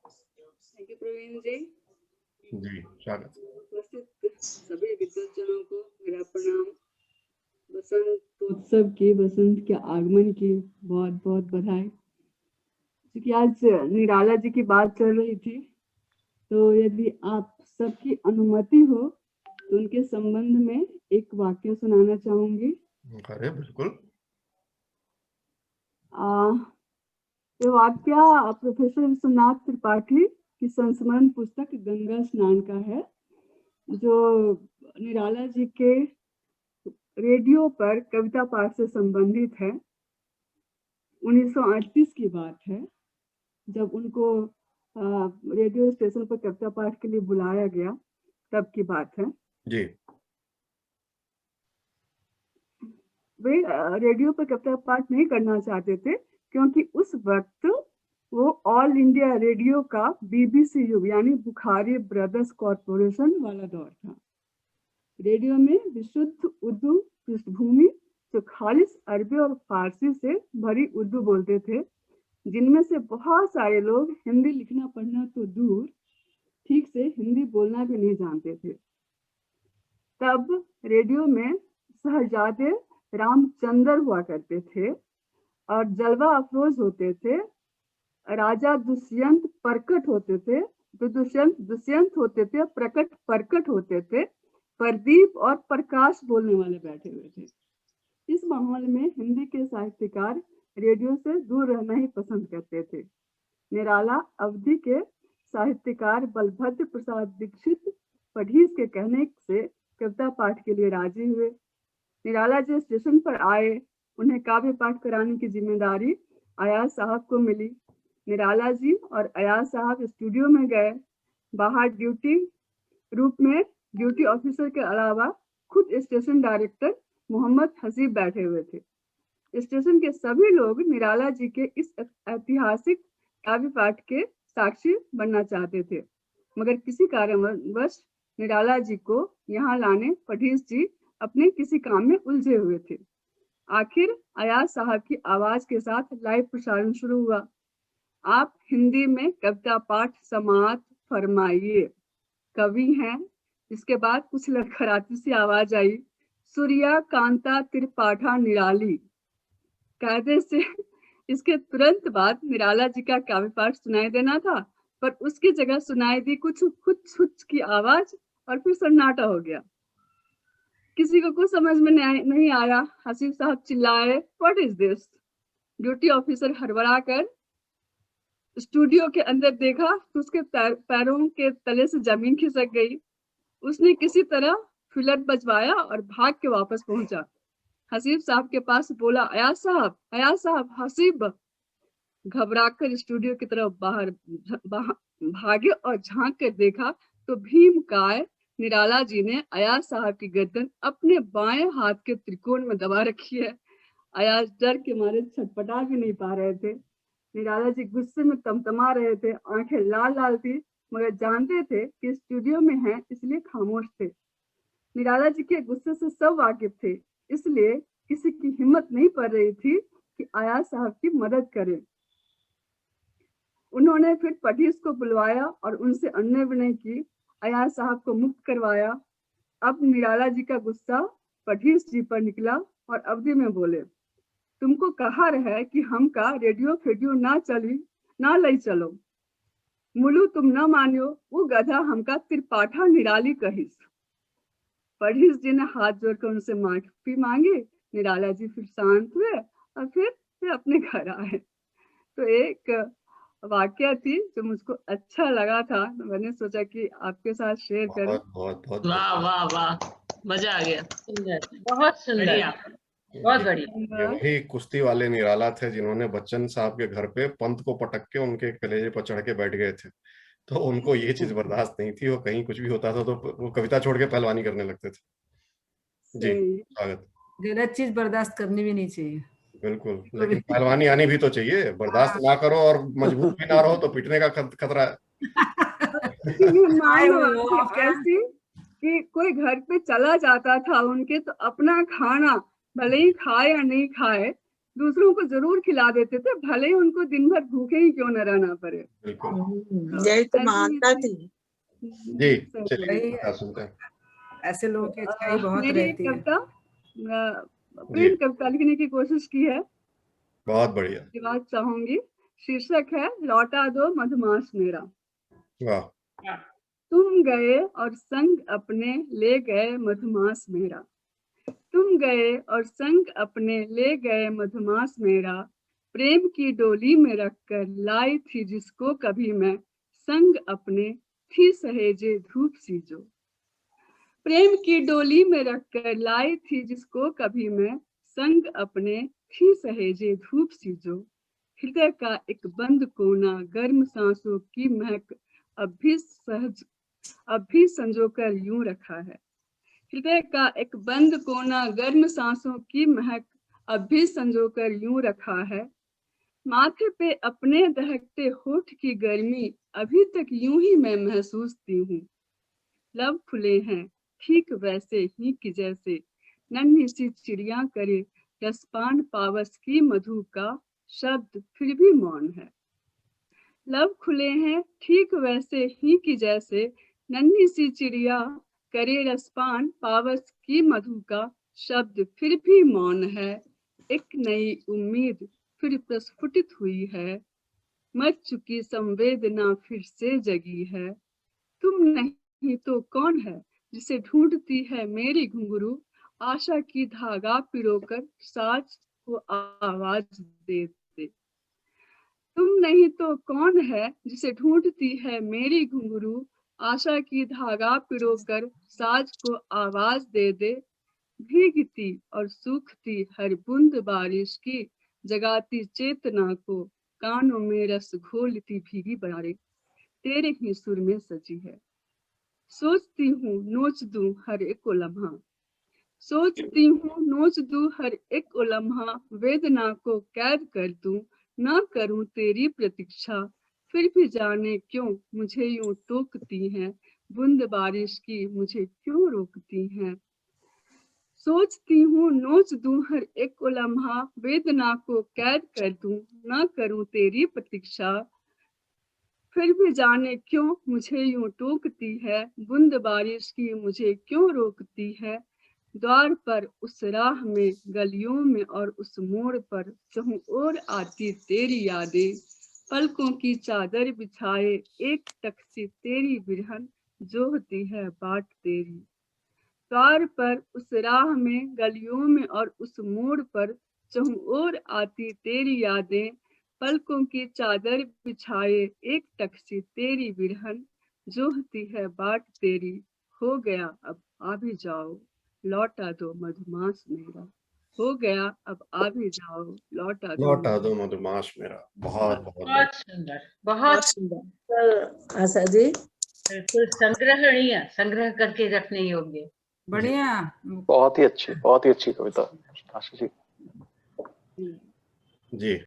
Thank you Praveen जी। जी स्वागत। उपस्थित सभी विद्वज्जनों को मेरा प्रणाम। बसंत की, बसंत के आगमन की बहुत बहुत बधाई। क्योंकि आज निराला जी की बात चल रही थी, तो यदि आप सबकी अनुमति हो तो उनके संबंध में एक वाक्य सुनाना चाहूंगी। अरे बिल्कुल। ये वाक्य प्रोफेसर विश्वनाथ त्रिपाठी की संस्मरण पुस्तक गंगा स्नान का है, जो निराला जी के रेडियो पर कविता पाठ से संबंधित है। 1938 की बात है, जब उनको रेडियो स्टेशन पर कविता पाठ के लिए बुलाया गया, तब की बात है जी। वे रेडियो पर कविता पाठ नहीं करना चाहते थे, क्योंकि उस वक्त वो ऑल इंडिया रेडियो का BBCU यानी बुखारी ब्रदर्स कॉरपोरेशन वाला दौर था। रेडियो में विशुद्ध उर्दू पृष्ठभूमि, जो खालिस अरबी और फारसी से भरी उर्दू बोलते थे, जिनमें से बहुत सारे लोग हिंदी लिखना पढ़ना तो दूर, ठीक से हिंदी बोलना भी नहीं जानते थे। तब रेडियो में शहजादे रामचंद्र हुआ करते थे और जलवा अफरोज होते थे। राजा दुष्यंत प्रकट होते थे, तो दुष्यंत होते थे, प्रकट प्रकट होते थे। प्रदीप और प्रकाश बोलने वाले बैठे हुए थे। इस माहौल में हिंदी के साहित्यकार रेडियो से दूर रहना ही पसंद करते थे। निराला अवधि के साहित्यकार बलभद्र प्रसाद दीक्षित पढ़ीस के कहने से कविता पाठ के लिए राजी हुए। निराला जी स्टेशन पर आए, उन्हें काव्य पाठ कराने की जिम्मेदारी अयाज साहब को मिली। निराला जी और अयाज साहब स्टूडियो में गए। बाहर ड्यूटी रूप में ड्यूटी ऑफिसर के अलावा खुद स्टेशन डायरेक्टर मोहम्मद हसीब बैठे हुए थे। स्टेशन के सभी लोग निराला जी के इस ऐतिहासिक काव्य पाठ के साक्षी बनना चाहते थे, मगर किसी कारणवश निराला जी को यहाँ लाने पढ़ीस जी अपने किसी काम में उलझे हुए थे। आखिर अयाज साहब की आवाज के साथ लाइव प्रसारण शुरू हुआ। आप हिंदी में कविता पाठ समाअत फरमाइए। कवि हैं। इसके बाद कुछ लड़खड़ाती सी आवाज आई, सूर्या कांता त्रिपाठा निराली। कायदे से इसके तुरंत बाद निराला जी का काव्य पाठ सुनाई देना था, पर उसकी जगह सुनाई दी कुछ हुच की आवाज और फिर सन्नाटा हो गया। किसी को कुछ समझ में नहीं आया। हसीब साहब चिल्लाए, what is this? Duty officer हड़बड़ा कर स्टूडियो के अंदर देखा तो उसके पैरों के तले से जमीन खिसक गई। उसने किसी तरह फिलर बजवाया और भाग के वापस पहुंचा। हसीब साहब के पास बोला, अयाज साहब, हसीब। घबराकर स्टूडियो की तरफ बाहर भागे और झांक कर देखा तो भीमकाय निराला जी ने अयाज साहब की गर्दन अपने बाएं हाथ के त्रिकोण में दबा रखी है। अयाज डर के मारे छटपटा भी नहीं पा रहे थे। निराला जी गुस्से में तमतमा रहे थे, आंखें लाल लाल थी, मगर जानते थे कि स्टूडियो में हैं, इसलिए खामोश थे। निराला जी के गुस्से से सब वाकिफ थे, इसलिए किसी की हिम्मत नहीं पड़ रही थी कि अयाज साहब की मदद करें। उन्होंने फिर पढ़ीस को बुलवाया और उनसे अनय विनय की, अयाज साहब को मुक्त करवाया। अब निराला जी का गुस्सा पढ़ीस जी पर निकला और अवधि में बोले, तुमको कहा रहा कि हम का रेडियो फेडियो ना लई चलो। मुलू तुम न मानियो, वो गधा हमका त्रिपाठा निराली कहिस। पढ़ीस जी ने हाथ जोड़कर उनसे माफी मांगी। निराला जी फिर शांत हुए और फिर अपने घर आए। तो एक वाकया थी जो मुझको अच्छा लगा था, तो मैंने सोचा कि आपके साथ शेयर करूं। बहुत वाह वाह वाह, मजा आ गया। सुंदर, बहुत सुंदर, बहुत बढ़िया। ये वही कुश्ती वाले निराला थे जिन्होंने बच्चन साहब के घर पे पंत को पटक के उनके कलेजे पर चढ़ के बैठ गए थे। तो उनको ये चीज बर्दाश्त नहीं थी, वो कहीं कुछ भी होता था तो वो कविता छोड़ के पहलवानी करने लगते थे। जी स्वागत। गलत चीज बर्दाश्त करनी भी नहीं चाहिए। बिल्कुल, लेकिन पहलवानी आनी भी तो चाहिए। बर्दाश्त ना करो और मजबूत भी ना रहो तो पिटने का खतरा है। ऐसी कि कोई घर पे चला जाता था उनके, तो अपना खाना भले ही खाए या नहीं खाए, दूसरों को जरूर खिला देते थे, भले ही उनको दिन भर भूखे ही क्यों न रहना पड़े। बिल्कुल। यही तो ऐसी महानता थी। थी। जी सही चलिए वही क्या सुनते हैं। ऐसे लोगों की अच्छाई बहुत मेरी एक रहती है। कविता जी प्रेम कविता लिखने की कोशिश की है, बहुत बढ़िया। की बात चाहूंगी। शीर्षक है लौटा दो मधुमास मेरा। वाह। तुम गए और संग अपने ले गए मधुमास मेरा। तुम गए और संग अपने ले गए मधुमास मेरा। प्रेम की डोली में रखकर लाई थी जिसको कभी मैं, संग अपने थी सहेजे धूप सी जो। प्रेम की डोली में रखकर लाई थी जिसको कभी मैं, संग अपने थी सहेजे धूप सी जो। हृदय का एक बंद कोना गर्म सांसों की महक अब भी संजोकर यूं रखा है। हृदय का एक बंद कोना गर्म सांसों की महक अब भी संजोकर यूं रखा है। माथे पे अपने दहकते होठ की गर्मी अभी तक यूं ही मैं महसूसती हूँ। लब खुले हैं ठीक वैसे ही कि जैसे नन्ही सी चिड़िया करे रसपान पावस की मधु का शब्द फिर भी मौन है। लब खुले हैं ठीक वैसे ही कि जैसे नन्ही सी चिड़िया करे रसपान पावस की मधु का शब्द फिर भी मौन है। एक नई उम्मीद फिर प्रस्फुटित हुई है, मर चुकी संवेदना फिर से जगी है। तुम नहीं तो कौन है जिसे ढूंढती है मेरी घुंघरू, आशा की धागा पिरोकर साज को आवाज दे दे। तुम नहीं तो कौन है जिसे ढूंढती है मेरी घुंघरू, आशा की धागा पिरोकर साज को आवाज दे दे। भीगती और सूखती हर बूंद बारिश की जगाती चेतना को, कानों में रस घोलती भीगी बयारें तेरे ही सुर में सजी है। सोचती हूँ नोच दूं हर एक लम्हा, सोचती हूँ नोच दूं हर एक लम्हा, वेदना को कैद कर दूं ना करूं तेरी प्रतीक्षा। फिर भी जाने क्यों मुझे यूं टोकती हैं, बूंद बारिश की मुझे क्यों रोकती हैं। सोचती हूँ नोच दूं हर एक लम्हा, वेदना को कैद कर दूं ना करूं तेरी प्रतीक्षा। फिर भी जाने क्यों मुझे यूं टोकती है, बूंद बारिश की मुझे क्यों रोकती है। द्वार पर उस राह में गलियों में और उस मोड़ पर चहुं ओर आती तेरी यादें, पलकों की चादर बिछाए एक टकसी तेरी बिरहन जोहती है बाट तेरी। द्वार पर उस राह में गलियों में और उस मोड़ पर चहुं ओर आती तेरी यादें, पलकों की चादर बिछाए एक टकसी तेरी बिरहन जोहती है बाट तेरी। हो गया अब आ भी जाओ लौटा दो मधुमास मेरा। हो गया अब आ भी जाओ लौटा दो मधुमास मेरा। बहुत बहुत बहुत सुंदर, बहुत बहुत सुंदर। आशा जी बिल्कुल संग्रहणीय, संग्रह करके रखने योग्य। बढ़िया। बहुत ही अच्छी कविता आशा जी। जी